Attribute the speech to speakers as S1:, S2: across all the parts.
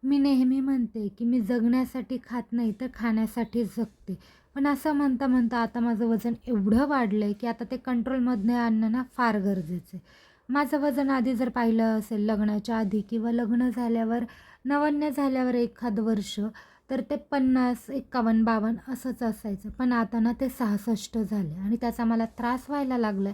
S1: मी नेहमी म्हणते, की मी जगण्यासाठी खात नाही, तर खाण्यासाठी जगते. पण असं म्हणता-म्हणता आता माझं वजन एवढं वाढलंय, की आता ते कंट्रोलमध्ये आणणं ना फार गरजेचं आहे. माझं वजन आधी जर पाहिलं असेल लग्नाच्या आधी किंवा लग्न झाल्यावर, नवन्य झाल्यावर एखादं वर्ष, तर ते 50, 51, 52 असंच असायचं. पण आता ना ते 66 झाले आणि त्याचा मला त्रास व्हायला लागलाय.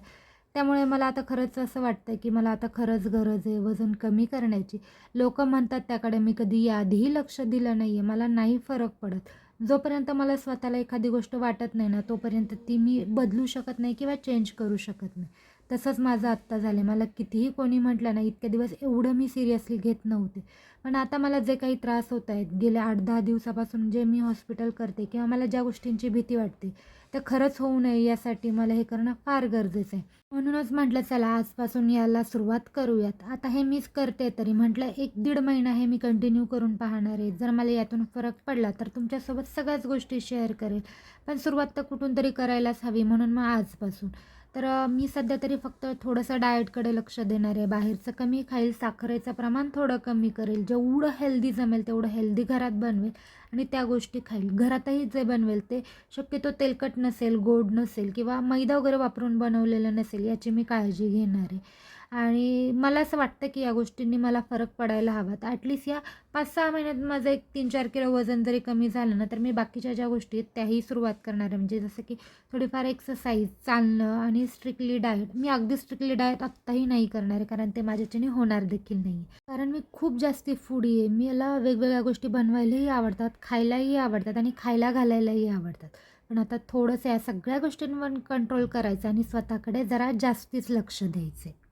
S1: त्यामुळे मला आता खरंच असं वाटतंय, की मला आता खरंच गरज आहे वजन कमी करण्याची. लोकं म्हणतात त्याकडे मी कधी याआधीही लक्ष दिलं नाहीये. मला नाही फरक पडत. जोपर्यंत मला स्वतःला एखादी गोष्ट वाटत नाही ना, तोपर्यंत ती मी बदलू शकत नाही किंवा चेंज करू शकत नाही. तसंच माझं आत्ता झालंय. मला कितीही कोणी म्हटलं ना, इतके दिवस एवढं मी सिरियसली घेत नव्हते. पण आता मला जे काही त्रास होत आहेत, गेल्या 8-10 दिवसापासून जे मी हॉस्पिटल करते किंवा मला ज्या गोष्टींची भीती वाटते, ते खरंच होऊ नये यासाठी मला हे करणं फार गरजेचं आहे. म्हणूनच म्हटलं चला आजपासून याला सुरुवात करूयात. आता हे मीच करते तरी म्हटलं 1-1.5 महिना हे मी कंटिन्यू करून पाहणार आहे. जर मला यातून फरक पडला तर तुमच्यासोबत सगळ्याच गोष्टी शेअर करेल. पण सुरुवात तर कुठून तरी करायलाच हवी म्हणून मग आजपासून. तर मी सध्या तरी फक्त थोडंसं डाएटकडे लक्ष देणार आहे. बाहेरचं कमी खाईल, साखरेचं प्रमाण थोडं कमी करेल. जेवढं हेल्दी जमेल तेवढं हेल्दी घरात बनवेल आणि त्या गोष्टी खाईल. घरातही जे बनवेल ते शक्यतो तेलकट नसेल, गोड नसेल किंवा मैदा वगैरे वापरून बनवलेलं नसेल याची मी काळजी घेणार आहे. आणि मला असं वाटतं, की या गोष्टींनी मला फरक पडायला हवा. तर ॲटलीस्ट या 5-6 महिन्यात माझं एक 3-4 किलो वजन जरी कमी झालं ना, तर मी बाकीच्या ज्या गोष्टी आहेत त्याही सुरुवात करणार आहे. म्हणजे जसं की थोडीफार एक्सरसाइज, चालणं आणि स्ट्रिक्टली डाएट. मी अगदी स्ट्रिक्टली डाएट आत्ताही नाही करणार आहे, कारण ते माझ्याच्याने होणार देखील नाही. कारण मी खूप जास्ती फूडी आहे. मला वेगवेगळ्या गोष्टी बनवायलाही आवडतात, खायलाही आवडतात आणि खायला घालायलाही आवडतात. पण आता थोडंसं या सगळ्या गोष्टींवर कंट्रोल करायचं आणि स्वतःकडे जरा जास्तीच लक्ष द्यायचं